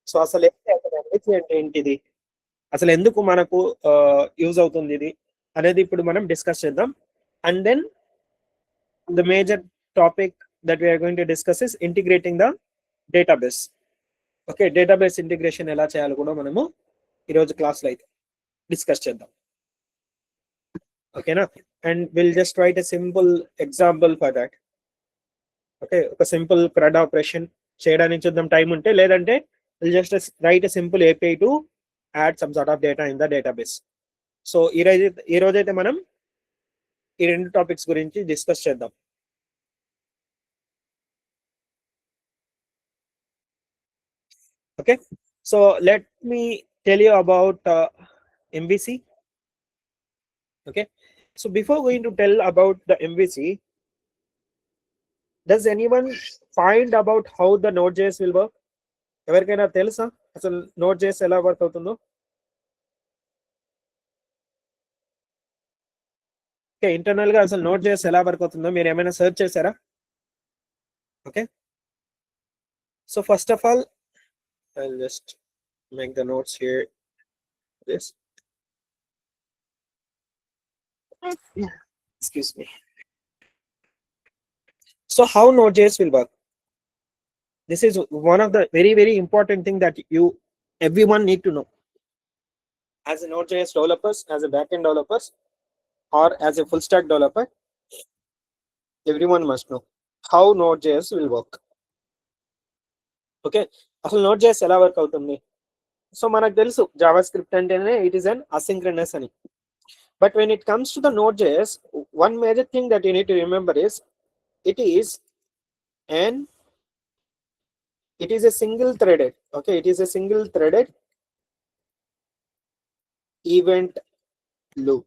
So అసలు MVC అంటే ఏంటిది, అసలు ఎందుకు మనకు యూజ్ అవుతుంది ఇది అనేది ఇప్పుడు మనం డిస్కస్ చేద్దాం. And then the major topic that we're going to discuss is integrating the database. Okay, database integration ఎలా చేయాలో కూడా మనము ఈరోజు క్లాస్లో అయితే డిస్కస్ చేద్దాం. ఓకేనా, and will just right a simple example for that. Okay, ఒక సింపుల్ CRUD ఆపరేషన్ చేయడానికి చూద్దాం టైం ఉంటే, లేదంటే will just right a simple API to add some sort of data in the database. So ఈ రోజైతే మనం ఈ రెండు టాపిక్స్ గురించి డిస్కస్ చేద్దాం. Okay, so let me tell you about MVC. Okay, so before going to tell about the MVC, does anyone find about how the Node.js will work? ఎవరికైనా తెలుసా అసలు Node.js ఎలా వర్క్ అవుతుందో? ఓకే, ఇంటర్నల్ గా అసలు Node.js ఎలా work అవుతుందో మీరు ఏమైనా సెర్చ్ చేశారా? Okay, so first of all I'll just make the notes here. This, excuse me. So how Node.js will work? This is one of the very important thing that everyone need to know. As a Node.js developers, as a backend developers, or as a full stack developer, everyone must know how Node.js will work. Okay, అసలు Node.js ఎలా work అవుతుంది? So మనకు తెలుసు JavaScript అంటేనే it is an asynchronous అని. But when it comes to the Node.js, one major thing that you need to remember is it is a single threaded, okay, it is a single threaded event loop.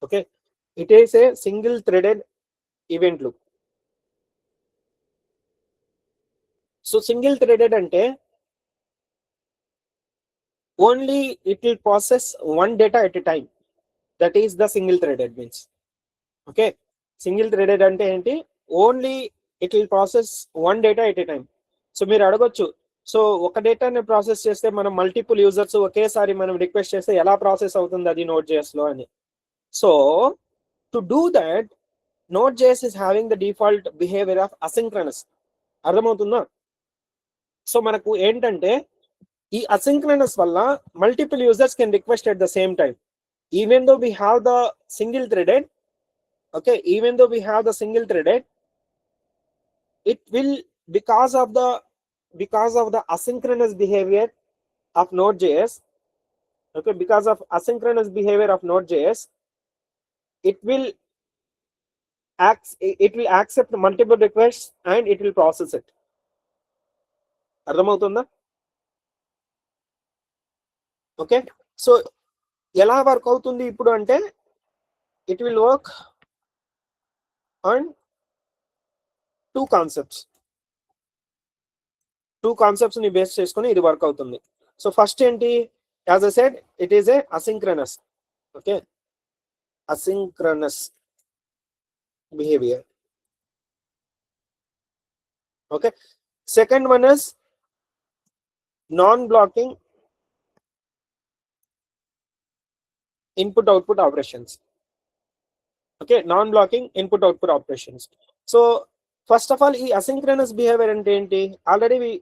Okay, it is a single threaded event loop. So single threaded ante only it will process one data at a time. That is the single threaded means. Okay, single threaded ante enti only it will process one data at a time. So మీరు అడగొచ్చు, so ఒక డేటాని process చేస్తే మనం multiple users ఒకేసారి మనం request చేస్తే ఎలా ప్రాసెస్ అవుతుంది అది Node.js లో అని. So to do that Node.js is having the default behavior of asynchronous. అర్థమవుతుందా? సో మనకు ఏంటంటే ఈ asynchronous వల్ల multiple users can request at the same time, even though we have the single threaded. Okay, even though we have the single threaded, it will because of the asynchronous behavior of Node.js. Okay, because of asynchronous behavior of Node.js, it will accept multiple requests and it will process it. అర్థమవుతుందా? Okay, so ఎలా work అవుతుంది ఇప్పుడు అంటే it will work on two concepts ని base చేసుకొని ఇది work అవుతుంది. So first ఏంటి, as I said it is a asynchronous. Okay, asynchronous behavior. Okay, second one is non-blocking input output operations. Okay, non-blocking input output operations. So first of all, ఈ asynchronous behavior అంటే ఏంటి already we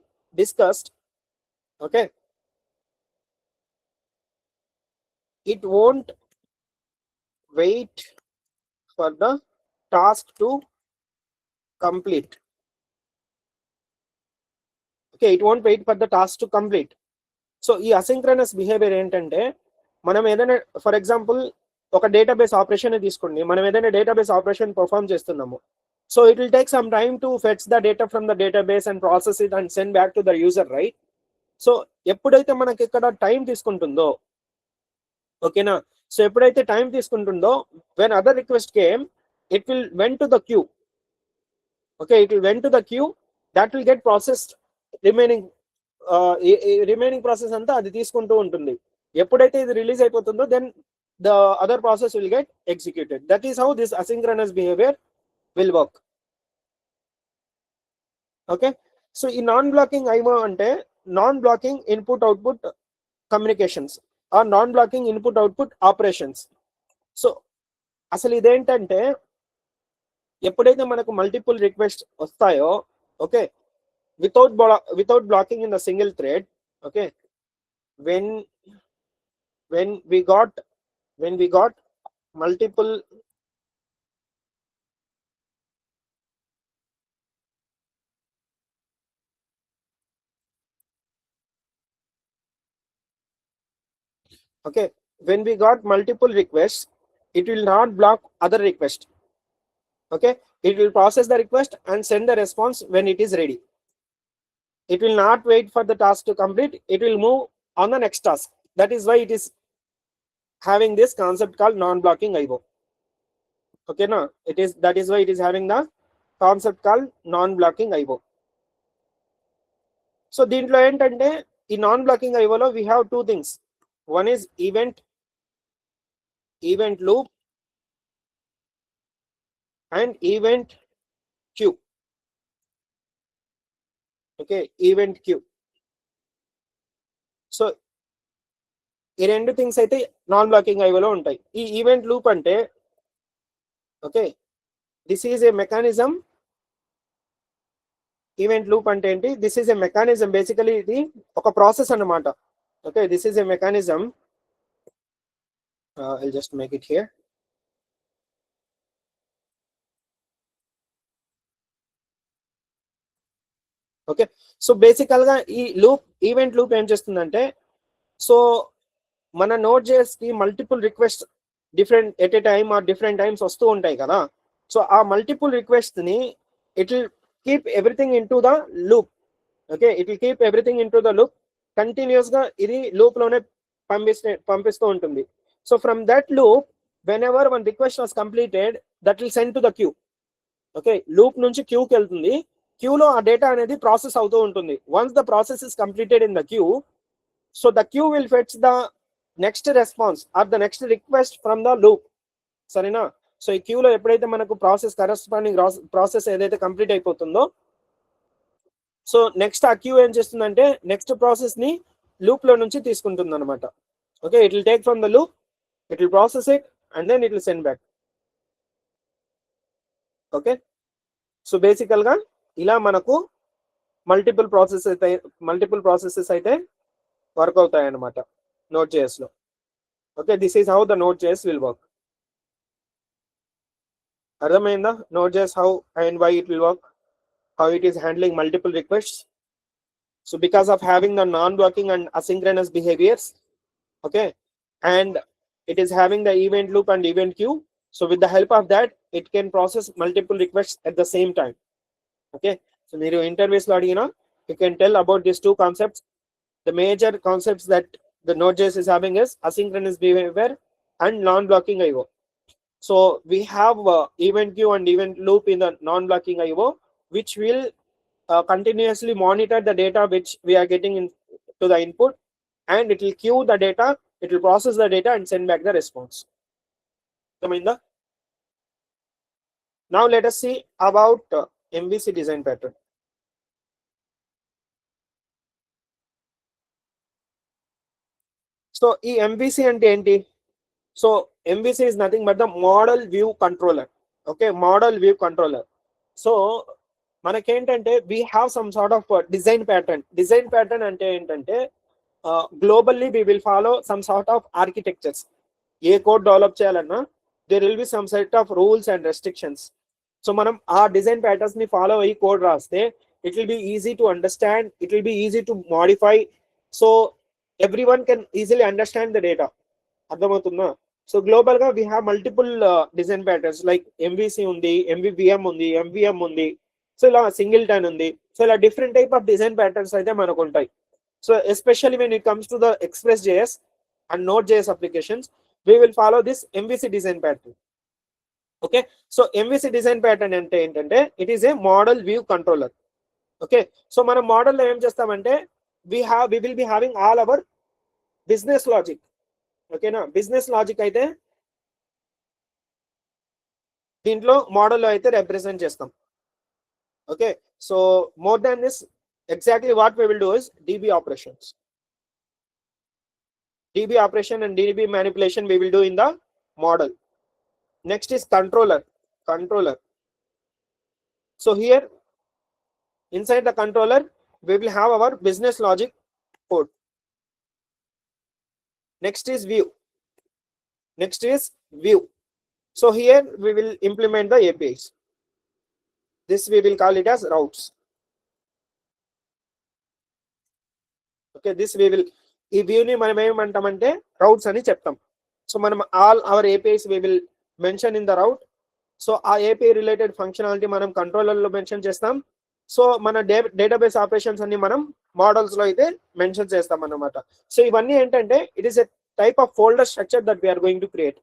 discussed. Okay, it won't wait for the task to complete. Okay, it won't wait for the task to complete. So ఈ asynchronous behavior ఏంటంటే మనం ఏదైనా for example ఒక database operation తీసుకోండి, మనం ఏదైనా డేటాబేస్ ఆపరేషన్ పర్ఫామ్ చేస్తున్నాము. So it will take some time to fetch the data from the database and process it and send back to the user, right? So ఎప్పుడైతే మనకి ఇక్కడ time తీసుకుంటుందో, ఓకేనా, సో ఎప్పుడైతే టైం తీసుకుంటుందో when other request came it will went to the queue. Okay, it will went to the queue, that will get processed. Remaining process అంతా అది తీసుకుంటూ ఉంటుంది. ఎప్పుడైతే ఇది రిలీజ్ అయిపోతుందో then the other process will get executed. That is how this asynchronous behavior will work. Okay, so ఈ non blocking IO అంటే non blocking input output communications or non blocking input output operations. So అసలు ఇదేంటంటే ఎప్పుడైతే మనకు multiple request వస్తాయో, okay, without blocking in the single thread, okay, when when we got when we got multiple okay, when we got multiple requests, it will not block other request. Okay, it will process the request and send the response when it is ready. It will not wait for the task to complete, it will move on the next task. That is why it is having this concept called non-blocking IO. Okay, no, that is why it is having the concept called non-blocking IO. So దీంట్లో ఏంటంటే ఈ non blocking ఐఓలో we have two things. One is event loop and event queue. Okay, event queue. So ఈ రెండు things అయితే non blocking ఐఓలో ఉంటాయి. ఈ ఈవెంట్ లూప్ అంటే, okay, this is a mechanism. Event loop అంటే ఏంటి? This is a mechanism, basically ఇది ఒక ప్రాసెస్ అన్నమాట. Okay, this is a mechanism. I'll just make it here. Okay, so బేసికల్ గా ఈ లూప్, ఈవెంట్ లూప్ ఏం చేస్తుందంటే, సో మన నోట్ జేఎస్కి multiple request different at a time or different times వస్తూ ఉంటాయి కదా. సో ఆ మల్టిపుల్ రిక్వెస్ట్ ని it will keep everything into the loop. Okay, it will keep everything into the loop. Continuous గా ఇది loop లోనే పంపిస్తూ ఉంటుంది. So from that loop, whenever one request was completed, that will send to the queue. Okay, loop నుంచి క్యూకి వెళ్తుంది. క్యూలో ఆ డేటా అనేది ప్రాసెస్ అవుతూ ఉంటుంది. Once the process is completed in the queue, so the queue will fetch the next response or the next request from the loop. సరేనా? So ఈ క్యూలో ఎప్పుడైతే మనకు ప్రాసెస్ కరెస్పాండింగ్ ప్రాసెస్ ఏదైతే కంప్లీట్ అయిపోతుందో, సో నెక్స్ట్ ఆ క్యూ ఏం చేస్తుందంటే నెక్స్ట్ ప్రాసెస్ ని లూప్ లో నుంచి తీసుకుంటుంది అనమాట. Okay, it will take from the loop, it will process it and then it will send back. Okay, so బేసికల్ గా ఇలా మనకు మల్టిపుల్ ప్రాసెసెస్ అయితే వర్క్ అవుతాయి అన్నమాట నోట్ జేఎస్ లో. Okay, this is how the node JS will work. అర్థమైందా node JS how and why it will work, how it is handling multiple requests? So because of having the non-blocking and asynchronous behaviors, okay, and it is having the event loop and event queue, so with the help of that it can process multiple requests at the same time. Okay, so మీరు interviews లో అడిగినా you can tell about these two concepts. The major concepts that the Node.js is having is asynchronous behavior and non-blocking IO. So we have event queue and event loop in the non-blocking IO, which will continuously monitor the data which we are getting in to the input, and it will queue the data, it will process the data and send back the response. Now let us see about MVC design pattern. So ఈ MVC అంటే ఏంటి? So MVC is nothing but the model view controller. Okay, model view controller. So మనకేంటంటే we have some sort of design pattern. Design pattern అంటే ఏంటంటే globally we will follow some sort of architectures. A code develop చేయాలన్నా there will be some set of rules and restrictions. So మనం ఆ design patterns ని follow అయ్యి code రాస్తే it will be easy to understand, it will be easy to modify, so everyone can easily understand the data. అర్థమవుతుందా? So global గా we have multiple design patterns like MVC ఉంది, ఎంవివిఎం ఉంది, MVM ఉంది, so ఇలా single టన్ ఉంది. So ఇలా different type of design patterns అయితే మనకు ఉంటాయి. So especially when it comes to the express JS and note JS applications, we will follow this MVC design pattern. Okay, so MVC design pattern అంటే ఏంటంటే it is a model view controller. Okay, so మన model లో ఏం చేస్తామంటే we will be having all our business logic. ఓకేనా, business logic అయితే దీంట్లో మోడల్లో అయితే రిప్రజెంట్ చేస్తాం. Okay, so more than this, exactly what we will do is DB operations. DB operation and DB manipulation we will do in the model. Next is controller. So here inside the controller, we will have our business logic code. Next is view. So here we will implement the APIs. This we will call it as routes. Okay, this we will, ఈ వ్యూని మనం ఏమంటామంటే routes అని చెప్తాం. So మనం all our APIs we will mention in the route. So ఆ API related functionality మనం కంట్రోలర్లో mention చేస్తాం. సో మన డేటాబేస్ ఆపరేషన్స్ అన్ని మనం మోడల్స్ లో అయితే మెన్షన్ చేస్తాం అన్నమాట. సో ఇవన్నీ ఏంటంటే it is a type of folder structure that we're going to create.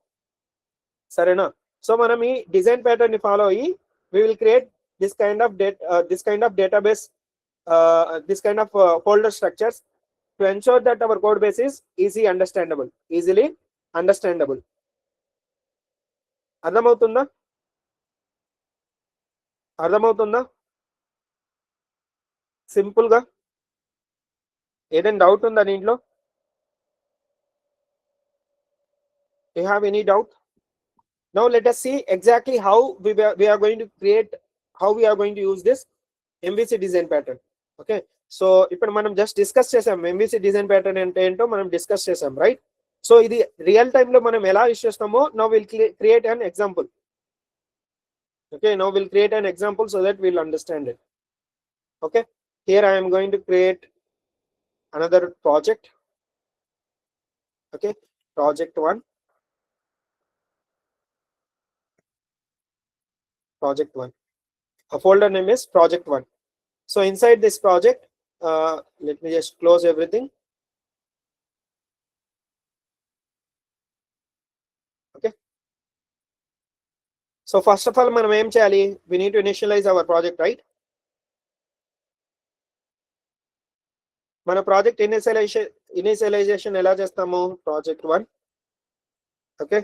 సరేనా? సో మనం ఈ డిజైన్ ప్యాటర్న్ ని ఫాలో అయ్యి we will create this kind of database, this kind of folder structures to ensure that our code base is easily understandable. అర్థమవుతుందా? Simple గా ఏదైనా doubt ఉందా దీంట్లో? You have any doubt? Now let us see exactly how we are going to create, how we are going to use this MVC design pattern. Okay, so ఇప్పుడు మనం just discuss చేసాం MVC design pattern అంటే ఏంటో మనం discuss చేసాం, right? So ఇది real time లో మనం ఎలా యూస్ చేస్తామో now we'll create an example. Okay, now we'll create an example so that we'll understand it. Okay, here I am going to create another project. Okay, project 1. A folder name is project 1. So inside this project, let me just close everything. Okay, so first of all మనం ఏం చేయాలి? We need to initialize our project, right? మన project initialisation ఎలా చేస్తాము? project 1. Okay,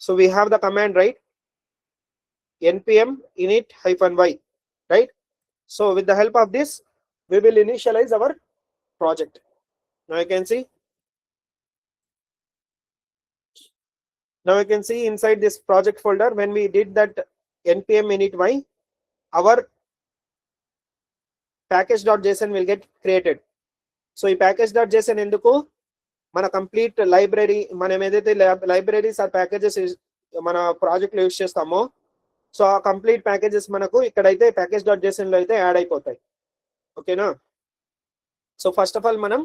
so we have the command, right? npm init-y, right? So with the help of this we will initialize our project. Now you can see inside this project folder, when we did that npm init-y, our package.json will get created. So ఈ package.json ఎందుకు? మన complete library, మనం ఏదైతే libraries are packages మన project లో use చేస్తామో, so ఆ complete packages మనకు ఇక్కడైతే package.json లో అయితే యాడ్ అయిపోతాయి. ఓకేనా? సో ఫస్ట్ ఆఫ్ ఆల్ మనం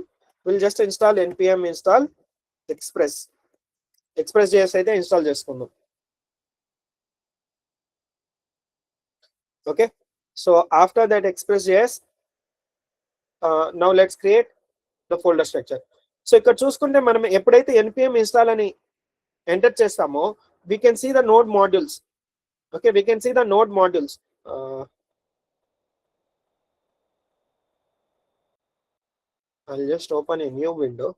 will just install npm install express.js అయితే ఇన్స్టాల్ చేసుకుందాం. Okay, so after that express.js, now let's create the folder structure. So ఇక్కడ చూసుకుంటే మనం ఎప్పుడైతే npm install అని ఎంటర్ చేస్తామో we can see the node modules. Okay, we can see the node modules. I'll just open a new window.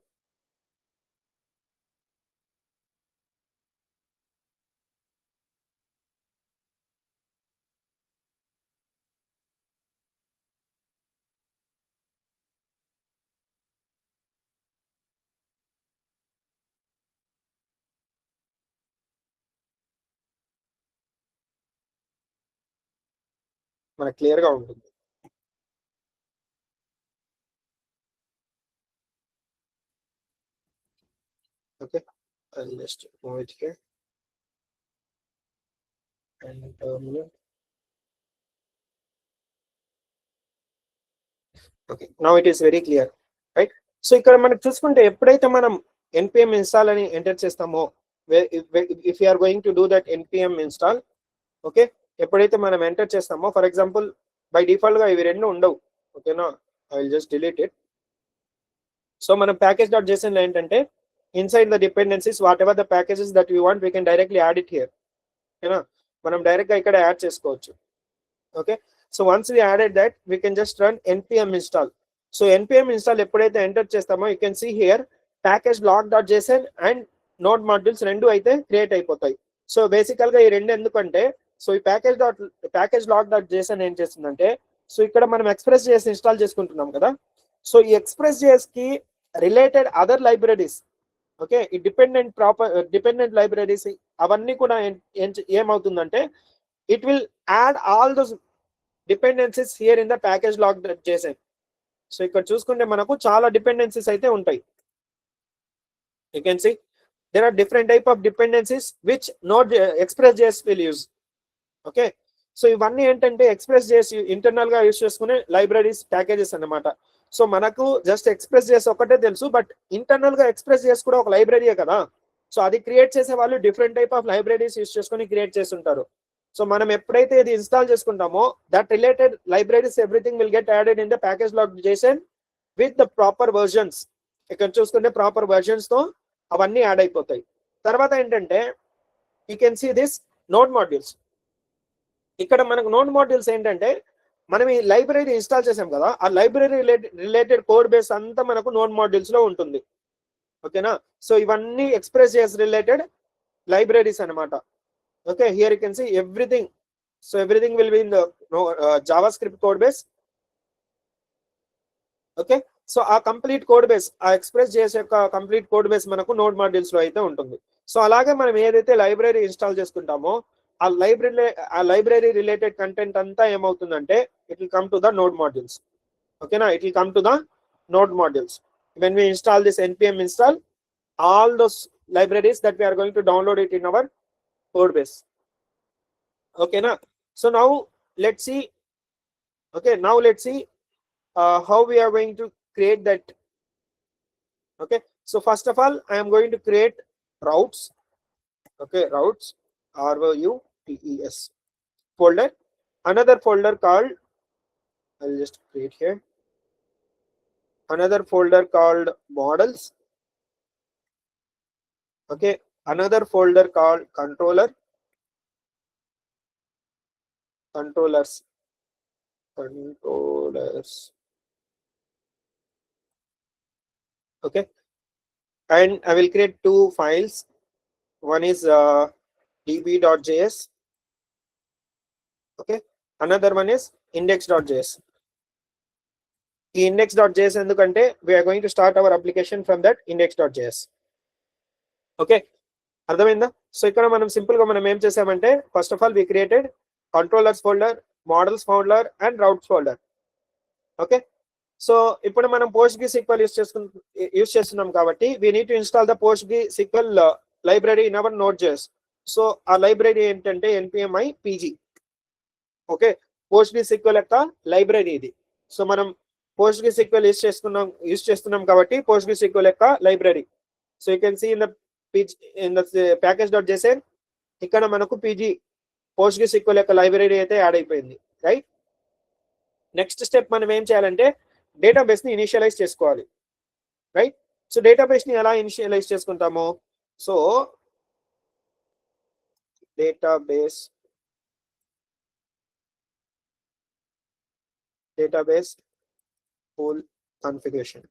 మనకు clear గా ఉంటుంది. Okay, I'll just move it here and terminal. Okay, now it is very clear, right? So ఇక్కడ మనకు చూసుకుంటే ఎప్పుడైతే మనం npm install అని enter చేస్తామో, if you are going to do that npm install, okay, ఎప్పుడైతే మనం ఎంటర్ చేస్తామో, ఫర్ ఎగ్జాంపుల్ బై డిఫాల్ట్ గా ఇవి రెండు ఉండవు. ఓకేనా? I will just delete it. So మనం package.json లో ఏంటంటే inside the dependencies, whatever the packages that we want, we can directly add it here. ఓకేనా? మనం డైరెక్ట్ గా ఇక్కడ యాడ్ చేసుకోవచ్చు. Okay, so once we added that, we can just run npm install. So npm install ఎప్పుడైతే enter చేస్తామో, you can see here package log.json and node modules రెండు అయితే create అయిపోతాయి. సో బేసికల్ గా ఈ రెండు ఎందుకంటే, సో ఈ package log.json ఏం చేస్తుందంటే సో ఇక్కడ మనం ఎక్స్ప్రెస్ జేఎస్ ఇన్స్టాల్ చేసుకుంటున్నాం కదా. సో ఈ ఎక్స్ప్రెస్ జేఎస్ కి రిలేటెడ్ అదర్ లైబ్రరీస్, ఓకే, ఈ డిపెండెంట్ లైబ్రరీస్ అవన్నీ కూడా ఏమవుతుందంటే it will add all those dependencies here in the package lock JSON. So ఇక్కడ చూసుకుంటే మనకు చాలా డిపెండెన్సీస్ అయితే ఉంటాయి. You can see there are different type of dependencies which Express.js will use. Okay, so ఇవన్నీ ఏంటంటే Express.js ఇంటర్నల్ గా use చేసుకునే లైబ్రరీస్, ప్యాకేజెస్ అన్నమాట. సో మనకు జస్ట్ Express.js ఒకటే తెలుసు, బట్ ఇంటర్నల్ గా Express.js కూడా ఒక లైబ్రరీయే కదా. సో అది క్రియేట్ చేసే వాళ్ళు different type of libraries use చేసుకుని క్రియేట్ చేస్తుంటారు. సో మనం ఎప్పుడైతే ఇది ఇన్స్టాల్ చేసుకుంటామో that related libraries everything will get added in the package lock JSON with the proper versions. ఇక్కడ చూసుకుంటే ప్రాపర్ వర్జన్స్ తో అవన్నీ యాడ్ అయిపోతాయి. తర్వాత ఏంటంటే you can see this node modules. ఇక్కడ మనకు నోడ్ మాడ్యూల్స్ ఏంటంటే మనం ఈ లైబ్రరీ ఇన్స్టాల్ చేసాం కదా, ఆ లైబ్రరీ రిలేటెడ్ కోడ్ బేస్ అంతా మనకు నోడ్ మాడ్యూల్స్ లో ఉంటుంది. ఓకేనా, సో ఇవన్నీ Express.js రిలేటెడ్ లైబ్రరీస్ అనమాట. Okay, here you can see everything. So everything will be in the JavaScript code base. Okay, so ఆ కంప్లీట్ కోడ్ బేస్, ఆ Express.js యొక్క కంప్లీట్ కోడ్ బేస్ మనకు node modules లో అయితే ఉంటుంది. So అలాగే మనం ఏదైతే లైబ్రరీ ఇన్స్టాల్ చేసుకుంటామో ఆ లైబ్రరీ రిలేటెడ్ కంటెంట్ అంతా ఏమవుతుందంటే it will come to the node modules. ఓకేనా, it will come to the node modules. When we install this npm install all those libraries that we are going to download it in our code base. Okay na, so now let's see. Okay, now let's see how we are going to create that. Okay, so first of all I am going to create routes. Okay, routes, routes folder, another folder called, I'll just create here another folder called models. Okay, another folder called controllers. Okay, and I will create two files. One is db.js. Okay, another one is index.js. ఈ index.js ఎందుకంటే we are going to start our application from that index.js. ఓకే, అర్థమైందా? So ఇక్కడ మనం simple గా మనం ఏం చేసామంటే first of all we created controllers folder, models folder and routes folder. Okay, so ఇప్పుడు మనం PostgreSQL యూస్ చేస్తున్నాం కాబట్టి we need to install the PostgreSQL library in our Node.js. So ఆ లైబ్రరీ ఏంటంటే npm pg. ఓకే, PostgreSQL యొక్క library ఇది. So మనం PostgreSQL use చేస్తున్నాం కాబట్టి PostgreSQL యొక్క library. So you can see in the package.json ఇక్కడ మనకు pg PostgreSQL యొక్క లైబ్రరీ అయితే యాడ్ అయిపోయింది, రైట్? నెక్స్ట్ స్టెప్ మనం ఏం చేయాలంటే డేటాబేస్ ని ఇనిషియలైజ్ చేసుకోవాలి, రైట్? సో డేటాబేస్ ని ఎలా ఇనిషియలైజ్ చేసుకుంటాము? So database pool configuration.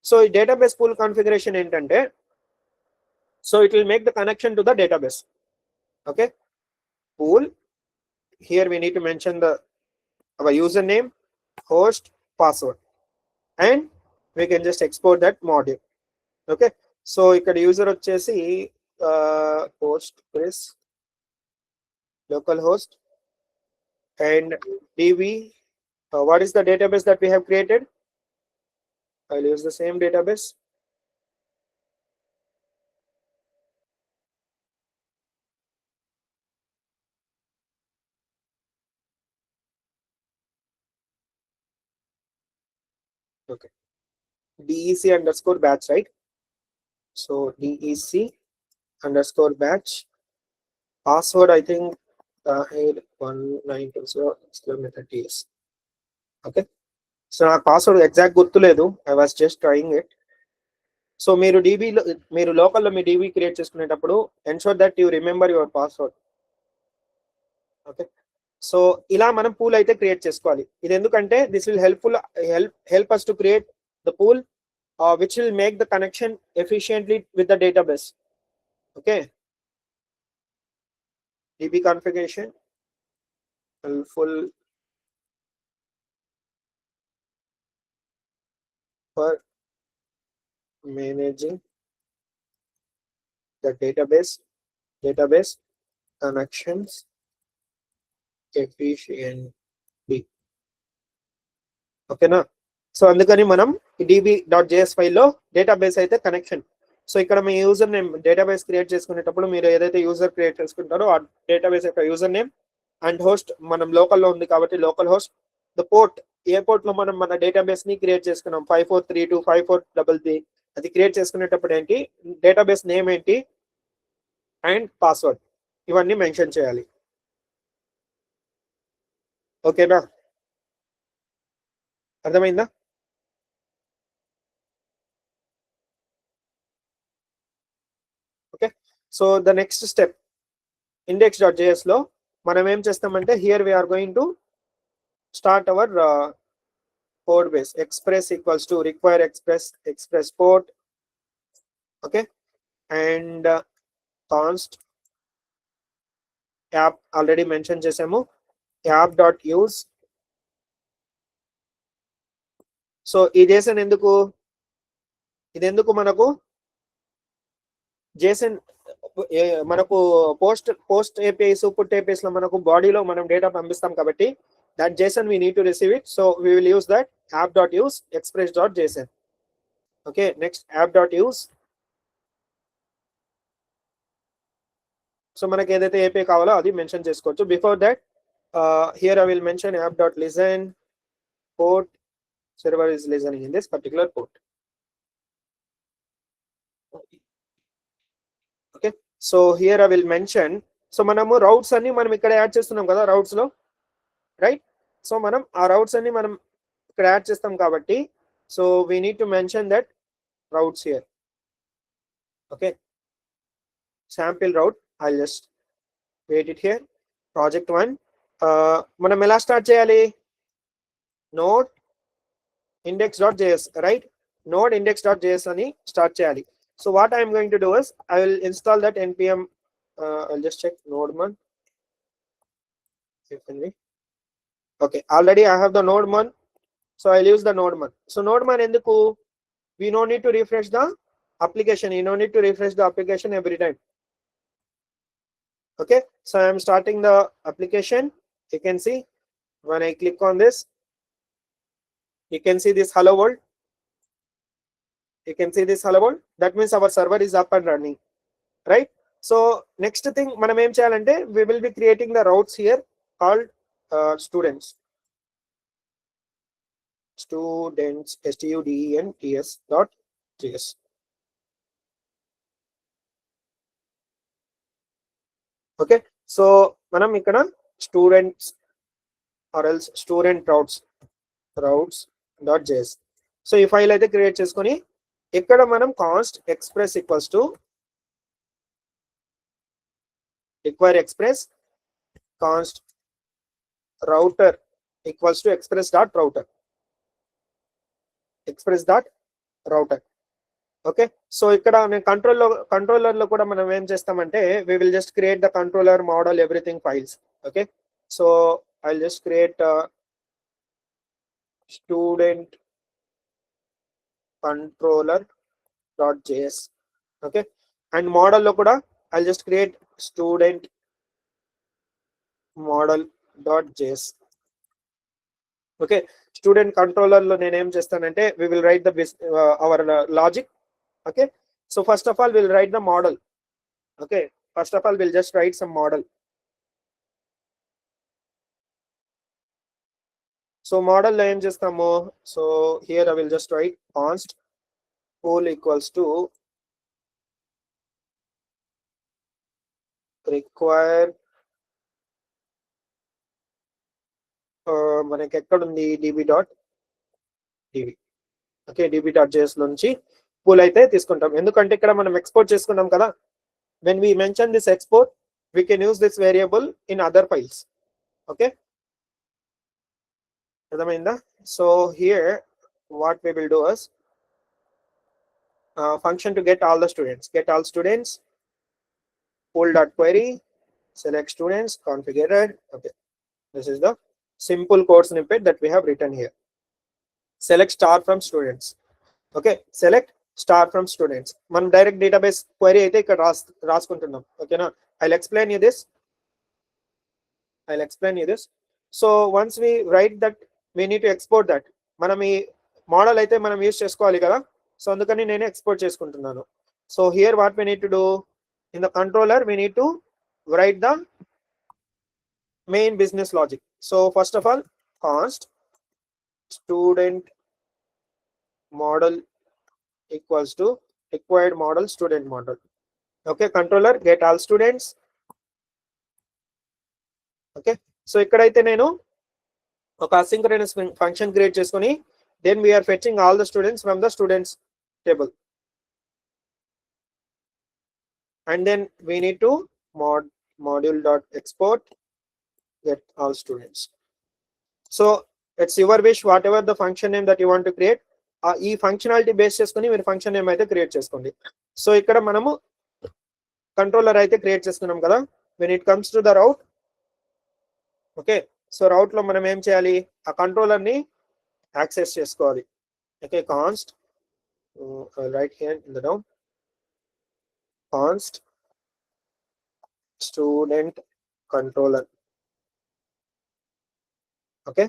So ఈ డేటాబేస్ పూల్ కాన్ఫిగరేషన్ ఏంటంటే, so it will make the connection to the database. Okay, pool, here we need to mention our username, host, password, and we can just export that module. Okay, so ikkada user vachesi Postgres localhost and db. What is the database that we have created? I'll use the same database. Okay, dec underscore batch, right? So dec underscore batch, password I think head 1920 okay, so నా password exact గుర్తులేదు, I was just trying it. So మీరు లోకల్లో మీ DB create చేసుకునేటప్పుడు ensure that you remember your password. Okay, so ఇలా మనం pool అయితే create చేసుకోవాలి. ఇది ఎందుకంటే this will help us to create the pool which will make the connection efficiently with the database. Okay, db configuration full for managing the database connections efficiently. ఓకేనా? So అందుకని మనం db.js ఫైల్లో database అయితే connection. So ఇక్కడ మీ user name database create చేసుకునేటప్పుడు మీరు ఏదైతే user create చేసుకుంటారో ఆ డేటాబేస్ యొక్క యూజర్ నేమ్ అండ్ హోస్ట్ మనం లోకల్లో ఉంది కాబట్టి local host, the port A port లో మనం మన డేటాబేస్ ని క్రియేట్ చేసుకున్నాం 5432 5433 అది క్రియేట్ చేసుకునేటప్పుడు ఏంటి డేటాబేస్ నేమ్ ఏంటి అండ్ పాస్వర్డ్ ఇవన్నీ మెన్షన్ చేయాలి. ఓకేనా? అర్థమైందా? Okay, so the next step index.js లో మనం ఏం చేస్తామంటే here we are going to start our code base. Express equals to require express port, okay, and const app already mentioned చేసాము app.use. సో ఈ JSON ఇది ఎందుకు మనకు JSON మనకు పోస్ట్ APIs పుట్ APIs లో మనకు బాడీలో మనం డేటా పంపిస్తాం కాబట్టి that JSON we need to receive it, so we will use that app.use express.json. okay, next app.use. So మనకి ఏదైతే API కావాలో అది మెన్షన్ చేసుకోవచ్చు. Before that here I will mention app.listen port, server is listening in this particular port. okay, so here I will mention, so మనము routes అన్ని మనం ఇక్కడ add చేస్తున్నాం కదా రౌట్స్ లో, రైట్? సో మనం ఆ రౌట్స్ అన్ని మనం ఇక్కడ యాడ్ చేస్తాం కాబట్టి so we need to mention that routes here. okay, sample route, I'll just create it here. project 1 మనం ఎలా స్టార్ట్ చేయాలి? node index.js, right? node index.js అని స్టార్ట్ చేయాలి. so what I am going to do is I will install that npm I'll just check nodemon. okay, already I have the nodemon, so I'll use the nodemon. so nodemon enduku? we no need to refresh the application, you no need to refresh the application every time. okay, so I am starting the application. You can see when I click on this, you can see this hello world. You can see this hello world. That means our server is up and running, right? so next thing మనం ఏం చేయాలంటే we will be creating the routes here called students students.js. okay, so మనం ఇక్కడ students or else student routes.js. So ఈ file అయితే create చేసుకొని ఇక్కడ మనం const express equals to require express const router equals to express.router. okay, so ఇక్కడ నేను controller లో కూడా మనం ఏం చేస్తామంటే we will just create the controller model everything files. okay, so I'll just create student controller.js. okay, and model లో కూడా I'll just create student model.js. okay, student controller లో నేను ఏం చేస్తానంటే we will write the our logic. okay, so first of all we'll write the model. okay, first of all we'll just write some model. so model లో ఏం చేస్తాము? so here I will just write const pool equals to require మనకి ఎక్కడ ఉంది db.db. okay, db.js నుంచి pool అయితే తీసుకుంటాం ఎందుకంటే ఇక్కడ మనం ఎక్స్పోర్ట్ చేసుకున్నాం కదా. when we mention this export we can use this variable in other files. okay, అర్థమైందా? so here what we will do is function to get all all students pool.query select students configured. okay, this is the simple code snippet that we have written here. select star from students. Okay select star from students. మనం direct database query అయితే ఇక్కడ రాసుకుంటున్నాం. ఓకేనా, I'll explain you this. So once we write that, we need to export that. మనం ఈ model అయితే మనం use చేసుకోవాలి కదా, సో అందుకని నేను ఎక్స్పోర్ట్ చేసుకుంటున్నాను. So here what we need to do in the controller, we need to write the main business logic. So first of all, const student model equals to required model student model. Okay, controller get all students. Okay, so ఇక్కడైతే నేను ఒక asynchronous function create చేసుకొని then we are fetching all the students from the students table, and then we need to module dot export get all students. So it's your wish, whatever the function name that you want to create, ఈ functionality base చేసుకొని మీరు function name అయితే create చేసుకోండి. So ఇక్కడ మనము controller అయితే create చేసుకున్నాం కదా. when it comes to the route, okay, so route లో మనం ఏం చేయాలి, ఆ కంట్రోలర్ ని యాక్సెస్ చేసుకోవాలి. Okay, const right hand in the down const student controller. Okay,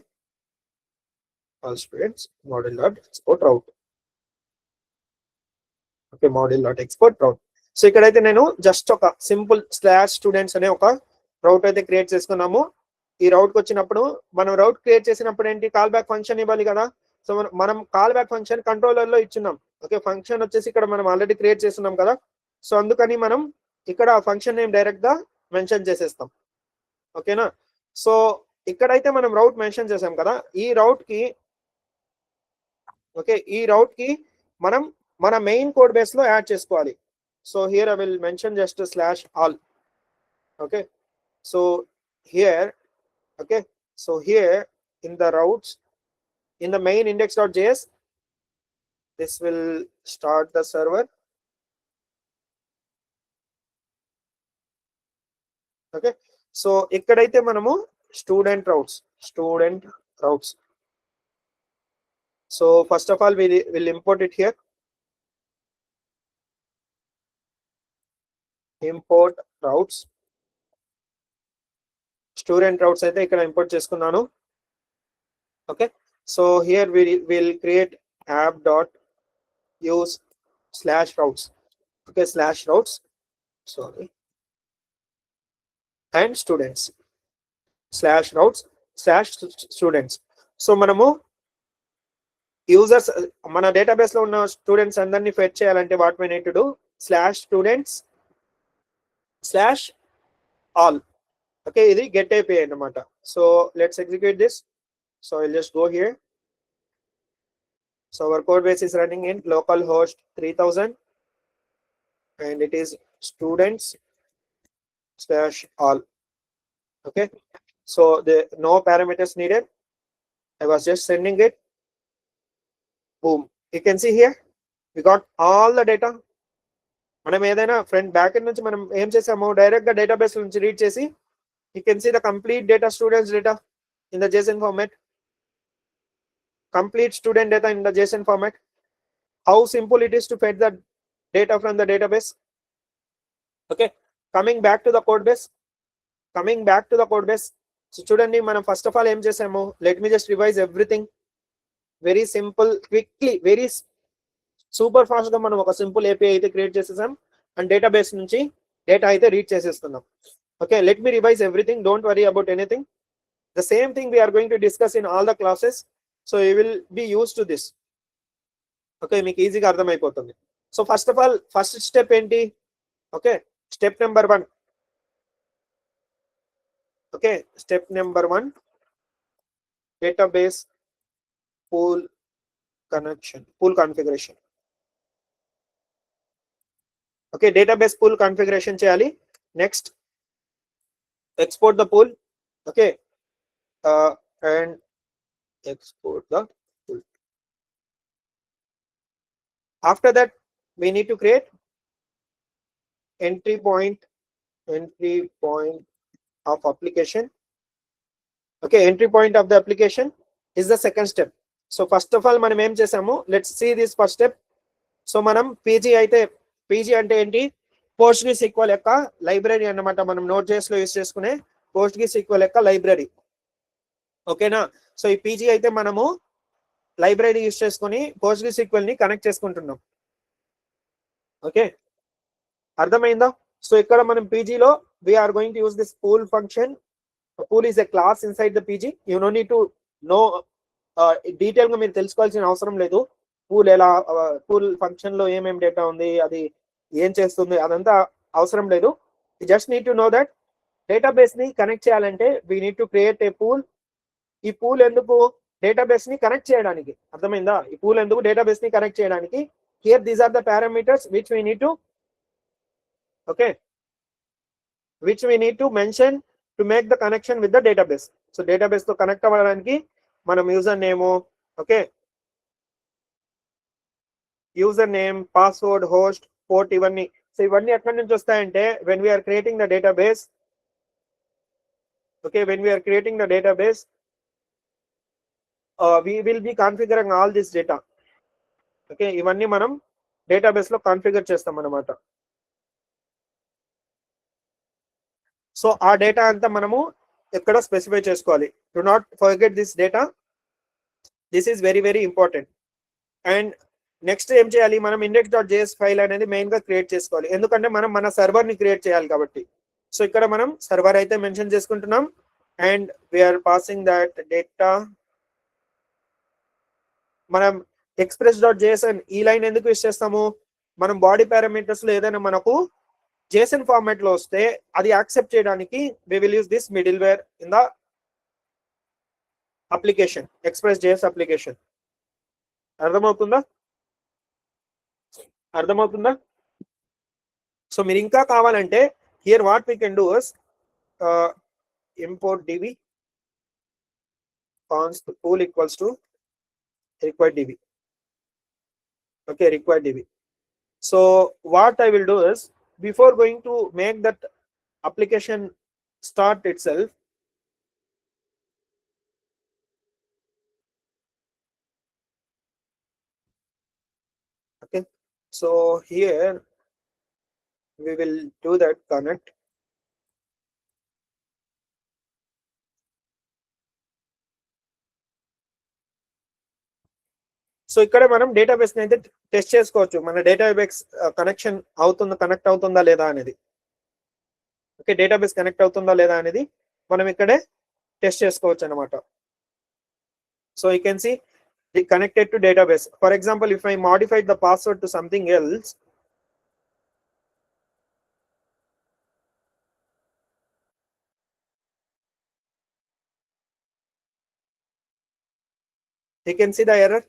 all students model dot export route. Okay, model dot export route. So ఇక్కడైతే నేను just ఒక సింపుల్ స్లాష్ స్టూడెంట్స్ అనే ఒక రౌట్ అయితే క్రియేట్ చేసుకున్నాము. ఈ రౌట్ కి వచ్చినప్పుడు మనం రౌట్ క్రియేట్ చేసినప్పుడు ఏంటి, కాల్ బ్యాక్ ఫంక్షన్ ఇవ్వాలి కదా. సో మనం కాల్ బ్యాక్ ఫంక్షన్ కంట్రోలర్ లో ఇచ్చున్నాం. ఓకే, ఫంక్షన్ వచ్చేసి ఇక్కడ మనం ఆల్రెడీ క్రియేట్ చేస్తున్నాం కదా, సో అందుకని మనం ఇక్కడ ఫంక్షన్ నేమ్ డైరెక్ట్ గా మెన్షన్ చేసేస్తాం. ఓకేనా, సో ఇక్కడైతే మనం రౌట్ మెన్షన్ చేసాం కదా, ఈ రౌట్ కి ఓకే, ఈ రౌట్ కి మనం మన మెయిన్ కోడ్ బేస్ లో యాడ్ చేసుకోవాలి. So here I will mention just slash all. Okay, so here okay, so here in the routes, in the main index.js, this will start the server. Okay, so ikkadaithe manamu student routes. So first of all we will import it here. Import routes. Student routes అయితే ఇక్కడ import చేసుకున్నాను. Okay, so here will create app dot use slash routes. Okay, slash routes sorry and students slash routes slash students. So మనము users మన database లో ఉన్న students అందరినీ fetch చేయాలంటే what we need to do slash students slash all. Okay, ఇది get API అన్నమాట. So let's execute this. So I'll just go here. So our code base is running in localhost 3000 and it is students slash all. Okay, so the no parameters needed. I was just sending it. Boom, you can see here we got all the data. మనం ఏదైనా front back end నుంచి మనం ఏం చేసాము, direct గా database నుంచి read చేసి you can see the complete data students data in the JSON format, complete student data in the JSON format. How simple it is to fetch the data from the database. Okay, coming back to the code base. So చూడండి మనం first of all ఏం చేసాము, let me just revise everything. Very simple, quickly, very super fast గా మనం ఒక simple API అయితే create చేసేసాం and database నుంచి డేటా అయితే రీడ్ చేసేస్తున్నాం. Okay, let me revise everything. Don't worry about anything. The same thing we are going to discuss in all the classes. So you will be used to this. Okay, మీకు ఈజీగా అర్థమైపోతుంది. So first of all first step ఏంటి, okay, step number 1. Okay, step number 1 database pool configuration. Okay, database pool configuration చేయాలి. Next export the pool. Okay, and export the pool. After that we need to create entry point of application. Okay, entry point of the application is the second step. So first of all మనం ఏం చేసాము, let's see this first step. So మనం PG అంటే ఏంటి, PostgreSQL యొక్క library అన్నమాట. మనం Node.js లో యూస్ చేసుకునే PostgreSQL యొక్క లైబ్రరీ. ఓకేనా. సో ఈ పీజీ అయితే మనము లైబ్రరీ యూస్ చేసుకుని PostgreSQL ని కనెక్ట్ చేసుకుంటున్నాం. ఓకే, అర్థమైందా. సో ఇక్కడ మనం పీజీలో we're going to use this pool function. Pool is a class inside the PG. You know need to know detail గా మీరు తెలుసుకోవాల్సిన అవసరం లేదు. పూల్ ఫంక్షన్ లో ఏమేమి డేటా ఉంది, అది ఏం చేస్తుంది, అదంతా అవసరం లేదు. Just need to know that database ని కనెక్ట్ చేయాలంటే we need to create a pool. ఈ పూల్ ఎందుకు, డేటాబేస్ ని కనెక్ట్ చేయడానికి. అర్థమైందా. ఈ పూల్ ఎందుకు, డేటాబేస్ ని కనెక్ట్ చేయడానికి. Here these are the parameters which we need to which we need to mention to make the connection with the database. So database to connect అవ్వడానికి మనం user name, okay, user name, password, host, port, ఇవన్నీ. So ఇవన్నీ ఎక్కడి నుంచి వస్తాయంటే when we are creating the database, okay, when we are creating the database, we will be configuring all this data. Okay, ఇవన్నీ మనం database లో configure చేస్తాం అన్నమాట. సో ఆ డేటా అంతా మనము ఎక్కడ స్పెసిఫై చేసుకోవాలి. Do not forget this data, this is very very important. And next ఏం చేయాలి, మనం index.js ఫైల్ అనేది మెయిన్ గా క్రియేట్ చేసుకోవాలి. ఎందుకంటే మనం మన సర్వర్ ని క్రియేట్ చేయాలి కాబట్టి. సో ఇక్కడ మనం సర్వర్ అయితే మెన్షన్ చేసుకుంటున్నాం and we're passing that data. మనం express.js అని ఈ లైన్ ఎందుకు యూస్ చేస్తాము, మనం బాడీ పారామీటర్స్ లో ఏదైనా మనకు JSON ఫార్మాట్ లో వస్తే అది యాక్సెప్ట్ చేయడానికి we will use this middleware in the application, Express.js application. అర్థమవుతుందా. సో మీరు ఇంకా కావాలంటే here what we can do is import db const pool equals to required db. Okay, required db. So what I will do is, before going to make that application start itself, okay, so here we will do that connect. So ఇక్కడ మనం database ని అయితే test చేసుకోవచ్చు, మన database connect అవుతుందా లేదా అనేది. Okay, database connect అవుతుందా లేదా అనేది మనం ఇక్కడే టెస్ట్ చేసుకోవచ్చు అనమాట. So you can see connected to database. For example, if I modified the password to something else, you can see the error.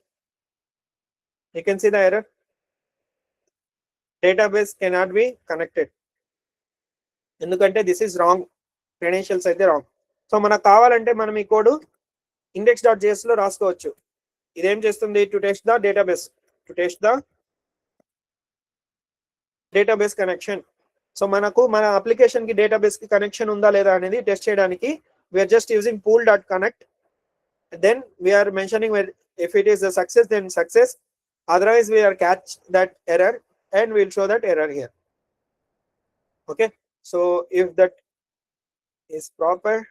Database cannot be connected. ఎందుకంటే దిస్ ఇస్ రాంగ్, క్రెడెన్షియల్స్ అయితే wrong. So మనకు కావాలంటే మనం ఈ code index.js లో రాసుకోవచ్చు. ఇదేం చేస్తుంది, to test the database connection. So మనకు మన అప్లికేషన్ కి డేటాబేస్ కి కనెక్షన్ ఉందా లేదా అనేది టెస్ట్ చేయడానికి we're just using pool.connect. then we are mentioning where if it is a success, then success, otherwise we are catch that error and we'll show that error here. Okay, so if that is proper,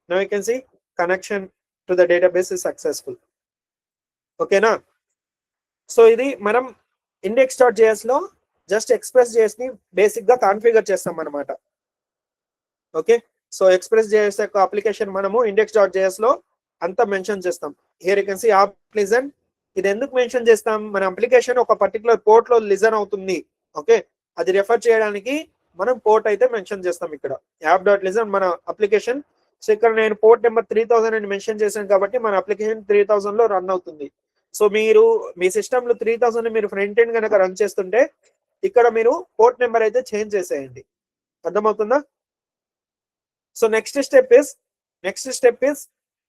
now you can see connection to the database is successful. Okay na. So ఇది మనం index.js లో just express.js ని basic గా configure చేస్తాం అన్నమాట. Okay, so express.js యొక్క application మనము index.js లో అంతా మెన్షన్ చేస్తాం. Here you can see app listen. ఇది ఎందుకు మెన్షన్ చేస్తాం, మన అప్లికేషన్ ఒక పర్టికులర్ పోర్ట్ లో లిజన్ అవుతుంది. ఓకే, అది రెఫర్ చేయడానికి మనం పోర్ట్ అయితే మెన్షన్ చేస్తాం ఇక్కడ. యాప్.లిజన్ మన అప్లికేషన్. సో ఇక్కడ నేను పోర్ట్ నెంబర్ 3000 అని మెన్షన్ చేశాను కాబట్టి మన అప్లికేషన్ 3000 లో రన్ అవుతుంది. సో మీరు మీ సిస్టమ్ లో 3000 మీరు ఫ్రంట్ ఎండ్ కనుక రన్ చేస్తుంటే ఇక్కడ మీరు పోర్ట్ నెంబర్ అయితే చేంజ్ చేసేయండి. అర్థమవుతుందా. So next step is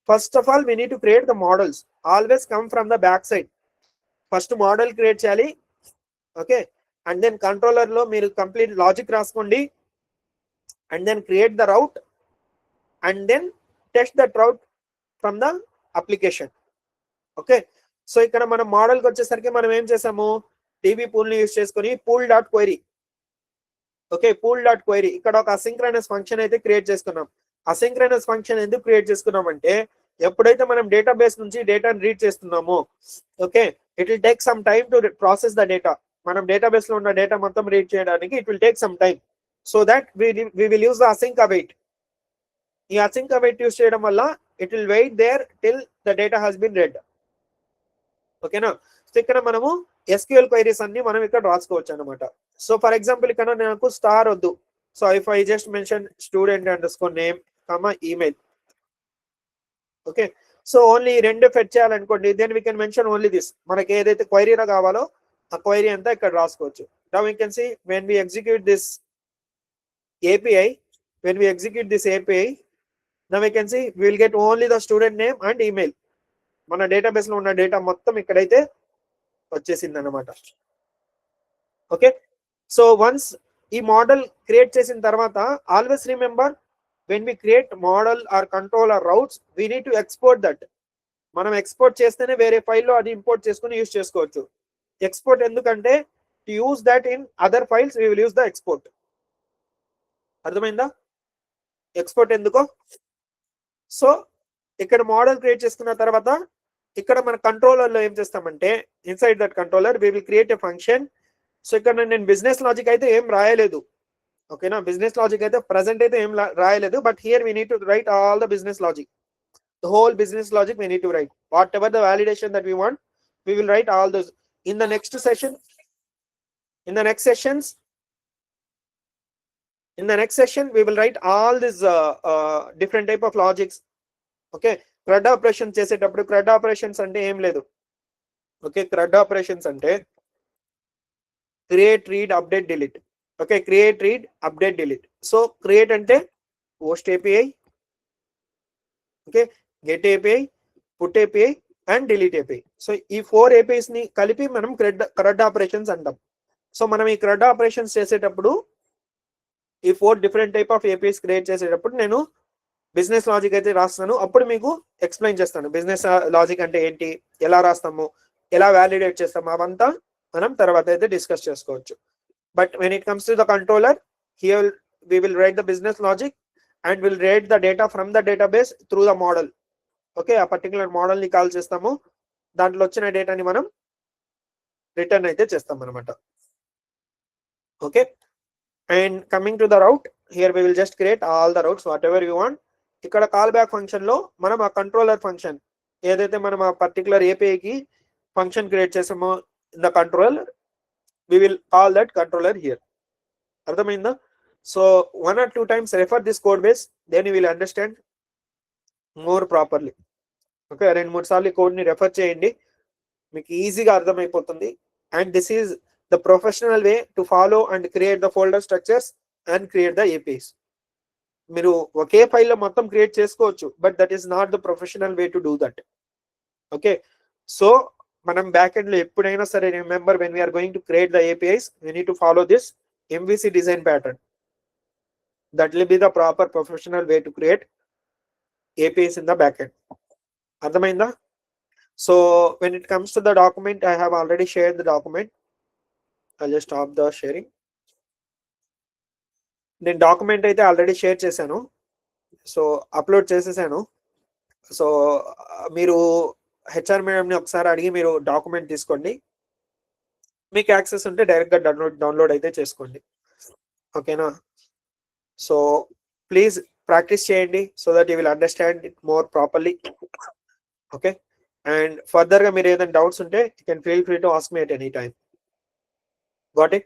first of all we need to create the models. Always come from the back side. First model create చేయాలి. ఓకే, అండ్ దెన్ కంట్రోలర్ లో మీరు కంప్లీట్ లాజిక్ రాసుకోండి and then create the route and then test that route from the application. Okay, so ఇక్కడ మనం మోడల్కి వచ్చేసరికి మనం ఏం చేసాము, DB పూల్ ని యూజ్ చేసుకుని pool dot query. Okay, pool dot query ఇక్కడ ఒక అసింక్రనస్ ఫంక్షన్ అయితే క్రియేట్ చేసుకున్నాం. అసింక్రనస్ ఫంక్షన్ ఎందుకు క్రియేట్ చేసుకున్నాం అంటే ఎప్పుడైతే మనం డేటాబేస్ నుంచి డేటాను రీడ్ చేస్తున్నామో, okay, it will take some time to process the data. మనం డేటాబేస్ లో ఉన్న డేటా మొత్తం రీడ్ చేయడానికి it will take some time. So that we will use the async await. ఈ అసింక్ అవైట్ యూజ్ చేయడం వల్ల it will wait there till the data has been read. ఓకేనా, so ఇక్కడ మనము SQL క్వైరీస్ అన్ని మనం ఇక్కడ రాసుకోవచ్చు అనమాట. సో ఫర్ ఎగ్జాంపుల్ ఇక్కడ నాకు స్టార్ వద్దు. So if I just mention student underscore name comma email. Okay, so only రెండు ఫెచ్ చేయాలనుకోండి, then we can mention only this. మనకి ఏదైతే క్వైరీలో కావాలో ఆ క్వైరీ అంతా ఇక్కడ రాసుకోవచ్చు. Now we can see when we execute this API, when we execute this API, now we can see we will get only the student name and email. మన database లో ఉన్న డేటా మొత్తం ఇక్కడైతే వచ్చేసింది అనమాట. ఓకే, సో వన్స్ ఈ model create చేసిన తర్వాత always remember when we create model or control or routes, we need to export that. మనం ఎక్స్పోర్ట్ చేస్తేనే వేరే ఫైల్లో అది ఇంపోర్ట్ చేసుకుని యూజ్ చేసుకోవచ్చు. ఎక్స్పోర్ట్ ఎందుకంటే to use that in other files we will use the export. అర్థమైందా ఎక్స్పోర్ట్ ఎందుకో? సో ఇక్కడ మోడల్ క్రియేట్ చేసుకున్న తర్వాత ఇక్కడ మన కంట్రోలర్ లో ఏం చేస్తామంటే inside that controller we will create a function. So ఇక్కడ నేను బిజినెస్ లాజిక్ అయితే ఏం రాయలేదు. ఓకేనా, బిజినెస్ లాజిక్ అయితే ప్రెసెంట్ అయితే ఏం రాయలేదు. But here we need to right all the business logic, the whole business logic we need to right. What ever the validation that we want, we will write all those in the next session. In the next session we will write all this different type of logics. Okay, CRUD operations చేసేటప్పుడు CRUD operations అంటే ఏం లేదు. Okay, CRUD operations అంటే create, read, update, delete. Okay, create, read, update, delete. So create అంటే post API, okay, get API, put API and delete API. So ఈ 4 APIs ని కలిపి మనం CRUD operations అంటాం. సో మనం ఈ CRUD operations చేసేటప్పుడు ఈ 4 different type of APIs create చేసేటప్పుడు నేను బిజినెస్ లాజిక్ అయితే రాస్తాను. అప్పుడు మీకు ఎక్స్ప్లెయిన్ చేస్తాను బిజినెస్ లాజిక్ అంటే ఏంటి, ఎలా రాస్తాము, ఎలా వ్యాలిడేట్ చేస్తాము, అవంతా మనం తర్వాత అయితే డిస్కస్ చేసుకోవచ్చు. But when it comes to the controller, here we will write the business logic and will write the data from the database through the model. Okay, ఆ పర్టికులర్ మోడల్ ని కాల్ చేస్తాము, దాంట్లో వచ్చిన డేటాని మనం రిటర్న్ అయితే చేస్తాం అనమాట. Okay, and coming to the route, here we will just create all the routes whatever you want. ఇక్కడ కాల్ బ్యాక్ ఫంక్షన్ లో మనం ఆ కంట్రోలర్ ఫంక్షన్ ఏదైతే మనం ఆ పర్టికులర్ API కి ఫంక్షన్ క్రియేట్ చేసామో in the controller, we will call that controller here. అర్థమైందా? So 1 or 2 times refer this code base, then you will understand more properly. Okay, 2-3 సార్లు కోడ్ ని రెఫర్ చేయండి, మీకు ఈజీగా అర్థమైపోతుంది. And this is the professional way to follow and create the folder structures and create the APIs. మీరు ఒకే ఫైల్లో మొత్తం create చేసుకోవచ్చు, but that is not the professional way to do that. Okay, so మనం back end లో ఎప్పుడైనా సరే remember when we're going to create the APIs, we need to follow this MVC design pattern. That will be the proper professional way to create APIs in the back end. అర్థమైందా? So when it comes to the document, I have already shared the document. I'll just stop the sharing. నేను document అయితే already share చేశాను, so upload చేసేసాను. So మీరు HR మేడంని ఒకసారి అడిగి మీరు డాక్యుమెంట్ తీసుకోండి, మీకు యాక్సెస్ ఉంటే డైరెక్ట్గా డౌన్లోడ్ అయితే చేసుకోండి. ఓకేనా, సో ప్లీజ్ ప్రాక్టీస్ చేయండి so that you will understand it more properly. Okay, and ఫర్దర్గా మీరు ఏదైనా డౌట్స్ ఉంటే you can feel free to ask me at any time. Got it?